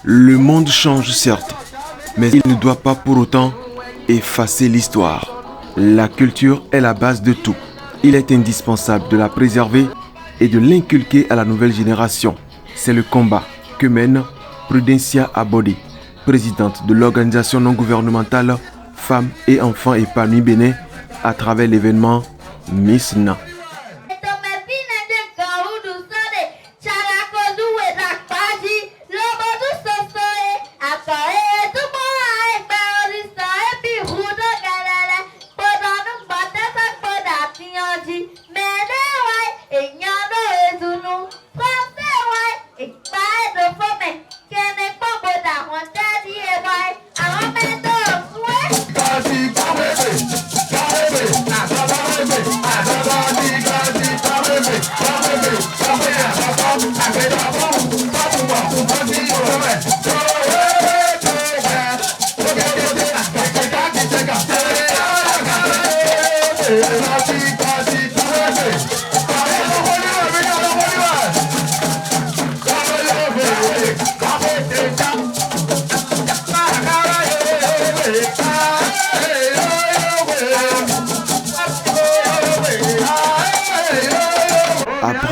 Le monde change certes, mais il ne doit pas pour autant effacer l'histoire. La culture est la base de tout. Il est indispensable de la préserver et de l'inculquer à la nouvelle génération. C'est le combat que mène Prudencia Abodi, présidente de l'organisation non gouvernementale Femmes et Enfants Épanouis Bénin, à travers l'événement Miss Na.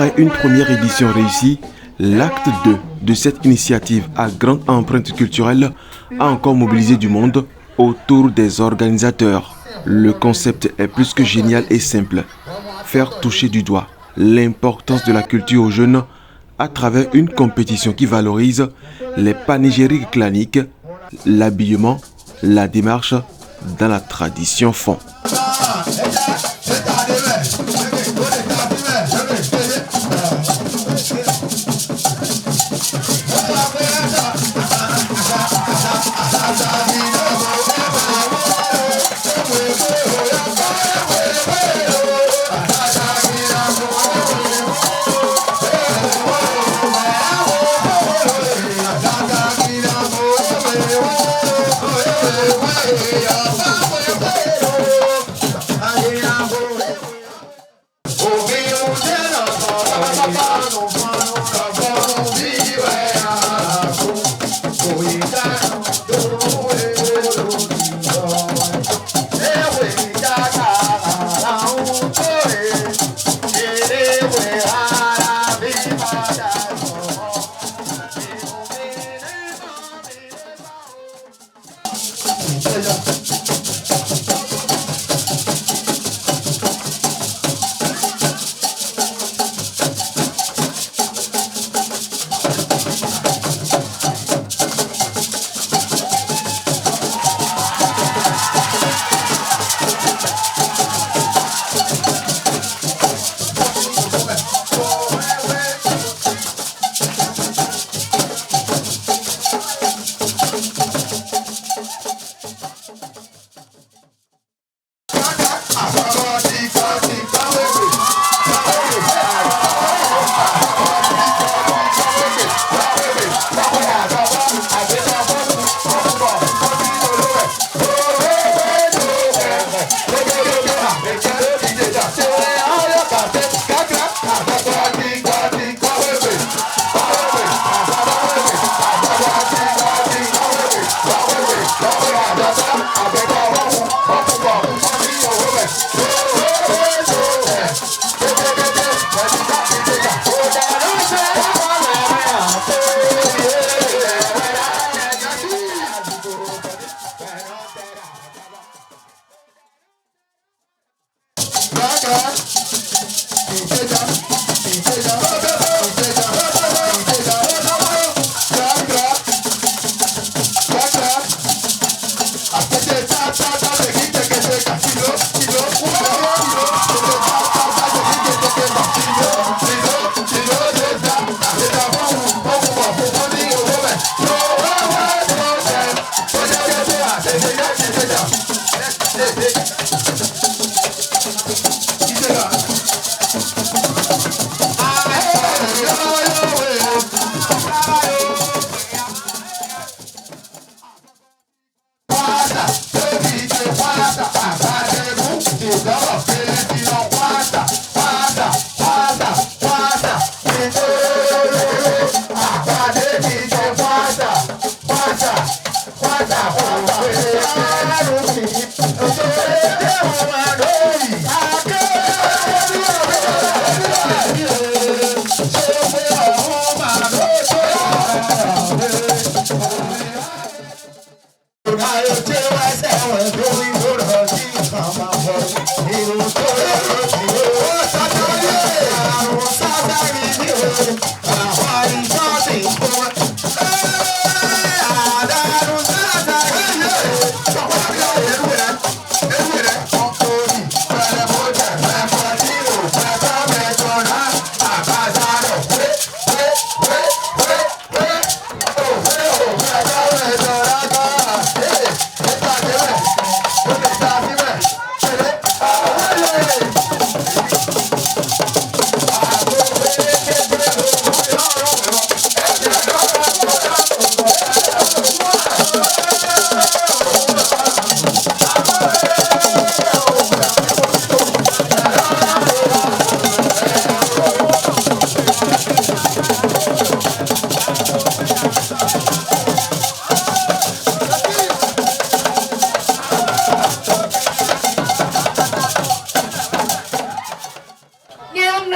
Après une première édition réussie, l'acte 2 de cette initiative à grande empreinte culturelle a encore mobilisé du monde autour des organisateurs. Le concept est plus que génial et simple. Faire toucher du doigt l'importance de la culture aux jeunes à travers une compétition qui valorise les panégyriques claniques, l'habillement, la démarche dans la tradition fond.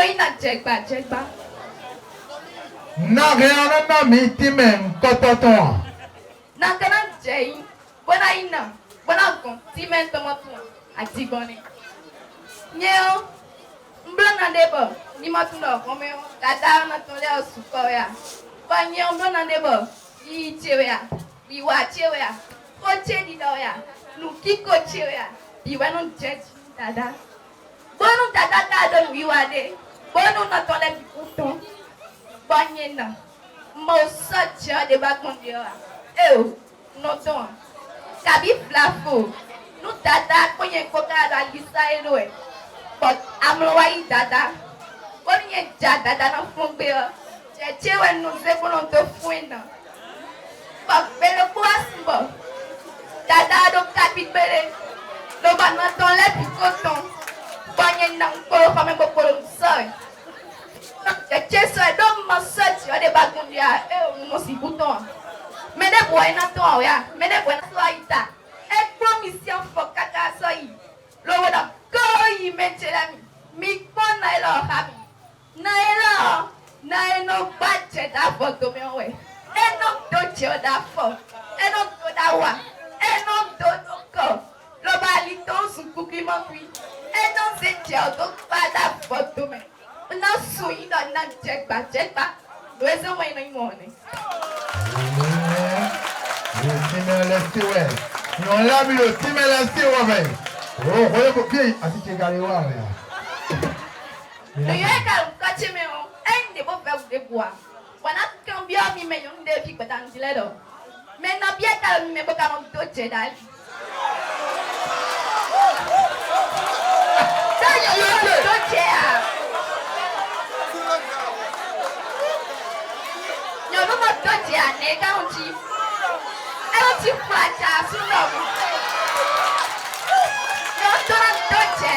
ina jegba. Na rien na mi timen kototon. Na kana jei. Bona ina. Bona kon timen tomato. Ati bone. Nyeo. Mblana debo. Ni matundo komeo. Dada na tole osuko ya. Ba nyeo mblana debo. I chewe ya. Bi wa chewe ya. Koche di do ya. Nuki koche ya. Bi wa non judge dada. Bono dada dada wi wa de. Bono na tole bi kuton. Banyena. Mo sacha de bakondia. Eu. No don. Kabi flafo. Nu dada konye koka da lisa eloe. But amlowai dada. Konye ja dada na fungbe. Chewe nu se bono to fuena. But bele poasimbo. Dada do kapit bele. Lo ba na ton le pikoton. Banyena ko kame ko kolom soy. Cheso do ma search yo de bagundia e mo si bouton. Me de boy na to ya, me de boy na so ita. E promission for kaka so yi. Lo woda go yi menchela mi pon na lo happy. Na eno budget da photo me we. Eno do che da fo. Eno do da wa. Eno do ko. Lo ba li to su kuki mo kwi. Eno se che do pa da photo me. Na sui da na jegba. Dois homens não imone. Le timel lesti we. Non la mi le timel lesti we be. Oh, voye ko bi ati ke gare wa we. Le yeka kache me o. En de bo fe de boa. Wana cambia mi me yon de fi petan diledo. Me na bia ka mi me bo ka no doche dal. Da yo doche a. Yo no mo doche a ne ka onchi. E onchi flacha suno. Yo to na doche.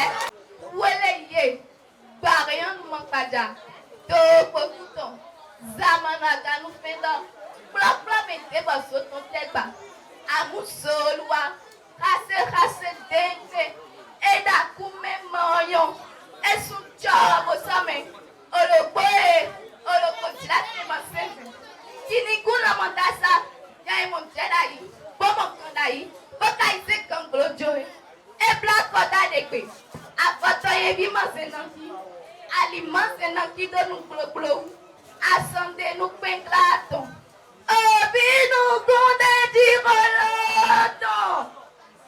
Wele ye. Barian mo kaja. To pokuto. Zamana ganu fenda. Bla mete ba so ton teba. Amusolwa. Kase dente. Eda kume moyon. Esun chabo same. Olokwe tilate masese. Kini kuna mandasa. Ya mon jedai. Bomo kandai. Boka ise kanglo joy. E black kota dekwe. Afoto ye bi masenanki. Alimanse nanki do nu blo. Asande nu penklaton. Obinu kunde di roloton.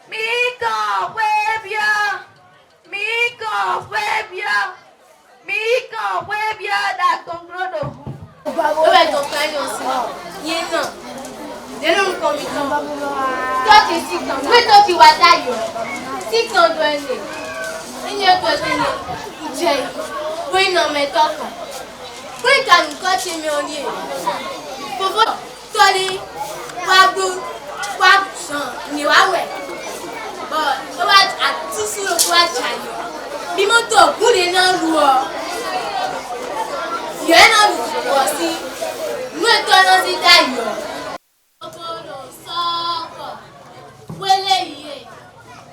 Miko webia da konglodo. Ouais, ton frère aussi. Il est non. Il est non comme il tombe. Toi, tu es si ton. Mais toi, tu vas tailler. Si ton doigt est né. Il n'y a pas de né. Il est. Oui, non, mais toi, quand. Oui, quand nous continuons au lieu. Pour vous, toi, les. Wabou. Ni wawe. Bon, on va à tout sur le poids de Chayo. Bimoto, vous les non loueurs. Il y a un homme aussi. Nous sommes dans Italie.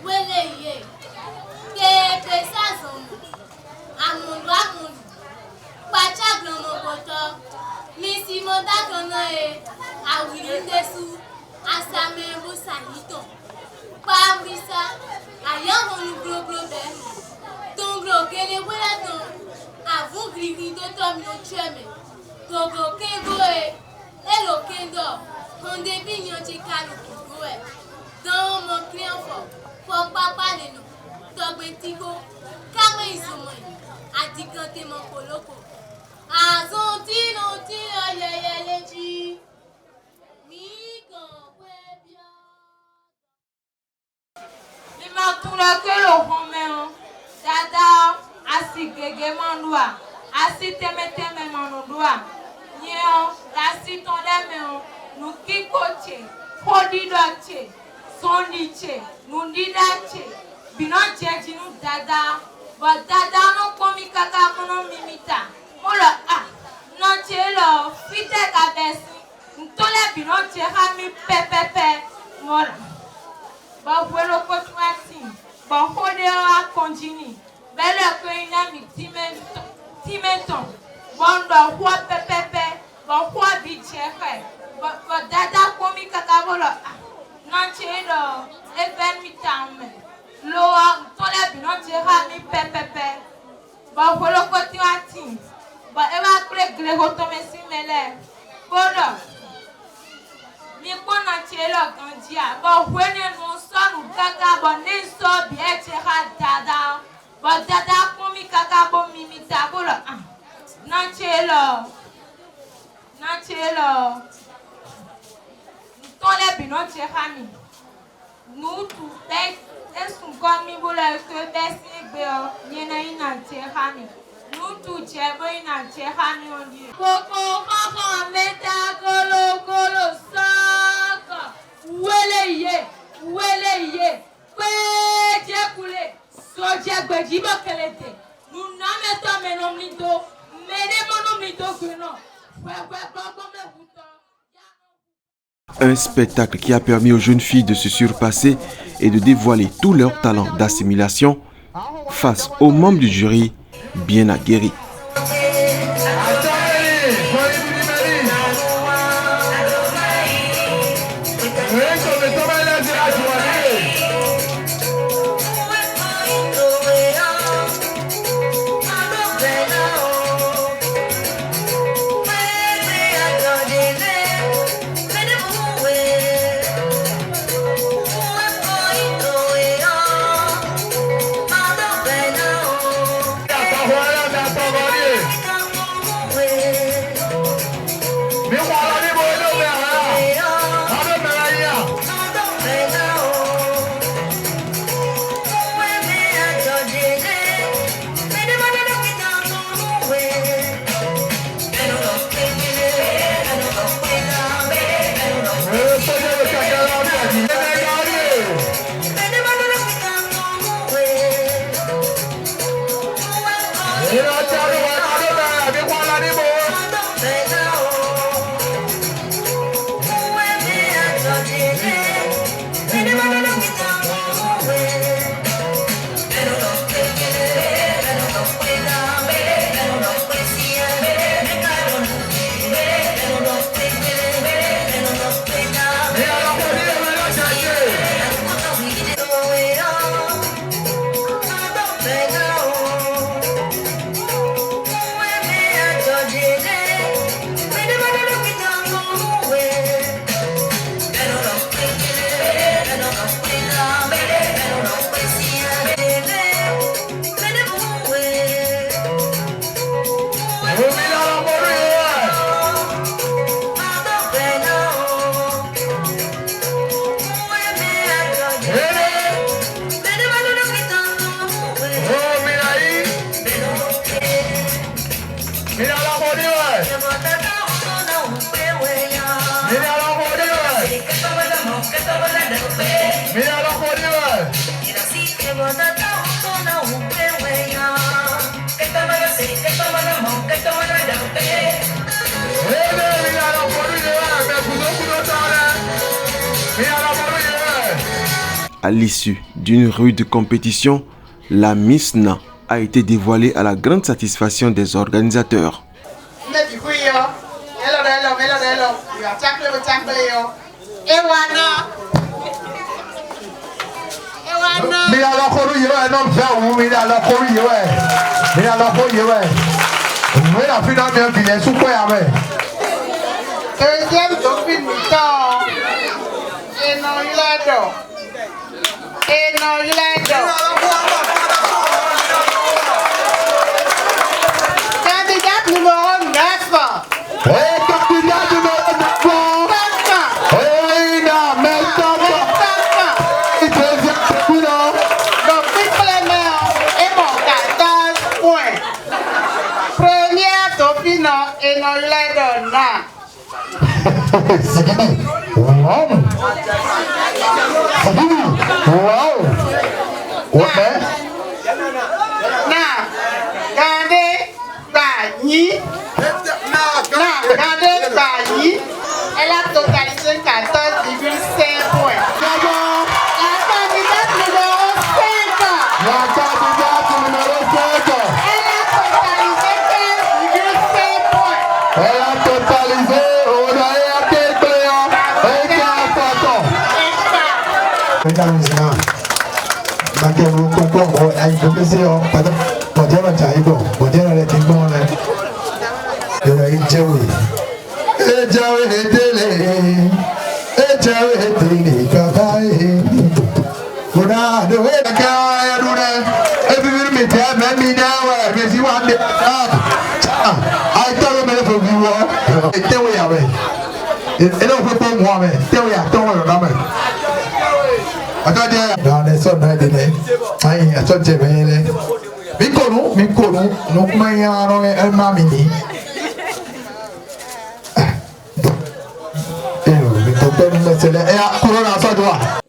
Weleye. Kepe sazomo. Amundu. Pacha glomo koto. Misi monda kono e. Awiri ndesu. Asame bo sanito. Pa wisa. Ayan honu glo ben. Ton glo kele wela ton. Avon grigri do tom no cheme. Gogo kengo e. Elo kendo. Konde binyo chikalu kigo e. Dans mon client fort papa neno. Togbentigo. Kame isomoy. Adikante mon koloko. Azonti non ti oyeye leji. Mi kan webia. Ni matula ke lo home dada asi gege manua. Asi teme manudua. Nyeo lasi tondeme o. Nukikoche. Hodidoche. Sondiche. Nundidache. Binoche jinu dada. But dada no komi kaka kono mimita. Molo no chelo. Fite kabesi. Ntole binoche hami pepepe. Mora. Ba vuelo kotuati. Ba hode a konjini. Bele ko ina mi ton. Bon, dans quoi pépé, bon, quoi bichère. Bon, dada, comme il cacabolo. Non, tu es là. Et ben, mi t'aime. Loa, ton lèvre, non, tu es mi pépé. Bon, voilà, côté à ti. Bon, elle va appeler Grégotomé si mêlé. Bon, mi bon, tu es là, Gandia. Bon, when you know, son, ou gaga, bon, n'est so bien, tu es dada. Bon, dada, comme il cacabo, mimi tabolo. Non, tu es là. Non, tu es là. Ton lèvre, non, tu es rami. Nous, tous, est-ce qu'on comme il voulait que Bessie Béo, nous tous, tu es bon, on dit. Coco, maman, meta, golo, sac. Où est ye? Pédié coulé. Soja, bédiba, qu'elle était. Nous n'amettons mes noms nido, mais les monoms nido que non. Un spectacle qui a permis aux jeunes filles de se surpasser et de dévoiler tout leur talent d'assimilation face aux membres du jury bien aguerris. À l'issue d'une rude compétition, la Miss Na a été dévoilée à la grande satisfaction des organisateurs. Candidat numéro 9. Candidat numéro 9. Donc, Clément est bon, 14 points. Première Topino et Noïla Wow. Elle a totalisé 14,5 points. La candidate numéro 5. Elle a totalisé Elle a totalisé, on a été client, et 15 ans. Mesdames et messieurs, nous concordons avec une profession, mon Dieu, mon Dieu, mon Dieu, mon Dieu,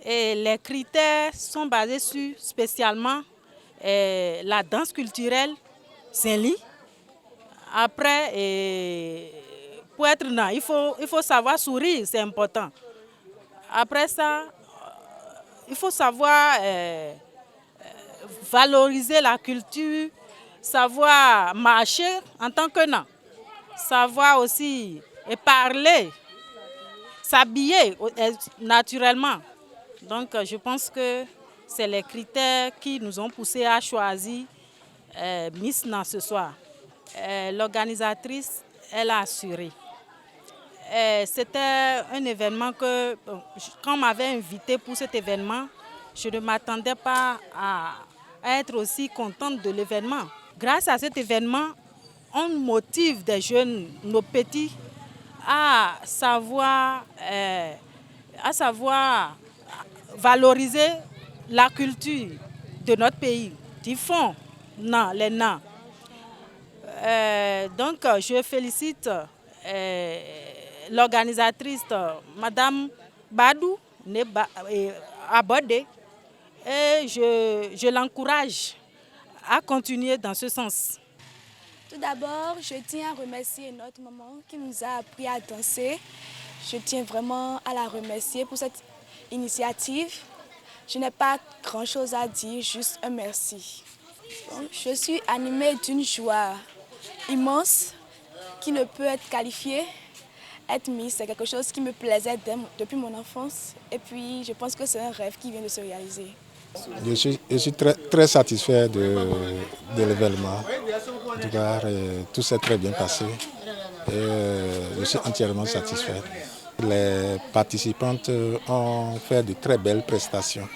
Et les critères sont basés sur spécialement la danse culturelle Saint-Ly. Après, pour être là, il faut savoir sourire, c'est important. Après ça, il faut savoir valoriser la culture, savoir marcher en tant que nain, savoir aussi parler, s'habiller naturellement. Donc je pense que c'est les critères qui nous ont poussés à choisir Miss Nan ce soir. L'organisatrice, elle a assuré. C'était un événement que, quand on m'avait invité pour cet événement, je ne m'attendais pas à être aussi contente de l'événement. Grâce à cet événement, on motive des jeunes, nos petits, à savoir valoriser la culture de notre pays, du fond, non, les nains. Donc, je félicite l'organisatrice, Madame Badou Abodé, et je l'encourage à continuer dans ce sens. Tout d'abord, je tiens à remercier notre maman qui nous a appris à danser. Je tiens vraiment à la remercier pour cette initiative. Je n'ai pas grand-chose à dire, juste un merci. Donc, je suis animée d'une joie immense qui ne peut être qualifiée. Être Miss, c'est quelque chose qui me plaisait depuis mon enfance. Et puis, je pense que c'est un rêve qui vient de se réaliser. Je suis très satisfait de l'événement. En tout cas, tout s'est très bien passé. Et je suis entièrement satisfait. Les participantes ont fait de très belles prestations.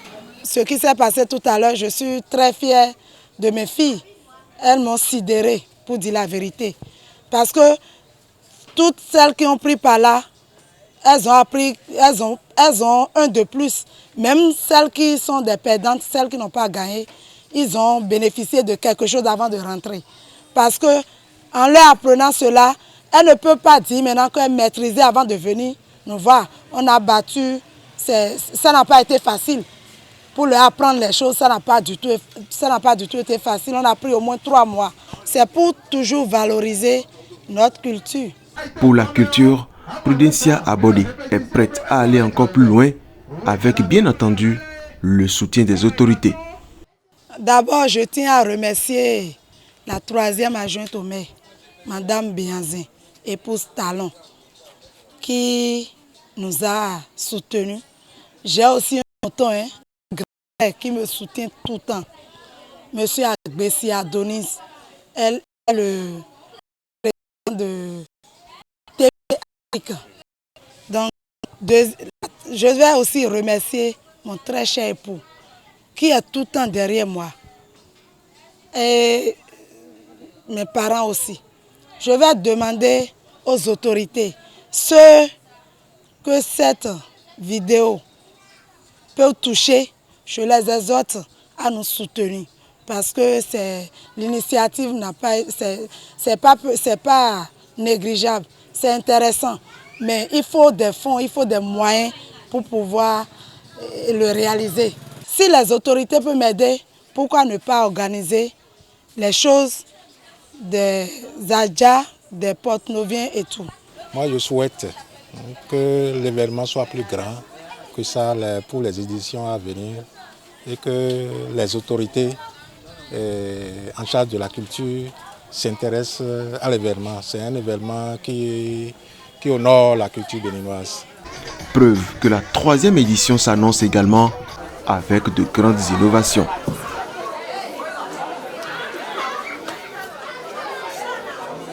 Ce qui s'est passé tout à l'heure, je suis très fière de mes filles. Elles m'ont sidérée, pour dire la vérité. Parce que toutes celles qui ont pris par là, elles ont un de plus. Même celles qui sont des perdantes, celles qui n'ont pas gagné, ils ont bénéficié de quelque chose avant de rentrer. Parce qu'en leur apprenant cela, elles ne peuvent pas dire maintenant qu'elles maîtrisaient avant de venir nous voir. On a battu, ça n'a pas été facile. Pour leur apprendre les choses, ça n'a pas du tout été facile. On a pris au moins 3 mois. C'est pour toujours valoriser notre culture. Pour la culture, Prudencia Abodé est prête à aller encore plus loin avec, bien entendu, le soutien des autorités. D'abord, je tiens à remercier la 3e adjointe au maire, Madame Bianzin, épouse Talon, qui nous a soutenus. J'ai aussi un tonton qui me soutient tout le temps. Monsieur Agbessi Adonis, elle est le président de TP. Donc, je vais aussi remercier mon très cher époux, qui est tout le temps derrière moi. Et mes parents aussi. Je vais demander aux autorités, ceux que cette vidéo peut toucher, je les exhorte à nous soutenir. Parce que l'initiative c'est pas négligeable, c'est intéressant. Mais il faut des fonds, il faut des moyens pour pouvoir le réaliser. Si les autorités peuvent m'aider, pourquoi ne pas organiser les choses des Adja, des Porte-Noviens et tout. Moi, je souhaite que l'événement soit plus grand que ça pour les éditions à venir et que les autorités en charge de la culture s'intéressent à l'événement. C'est un événement qui honore la culture béninoise. Preuve que la 3e édition s'annonce également avec de grandes innovations.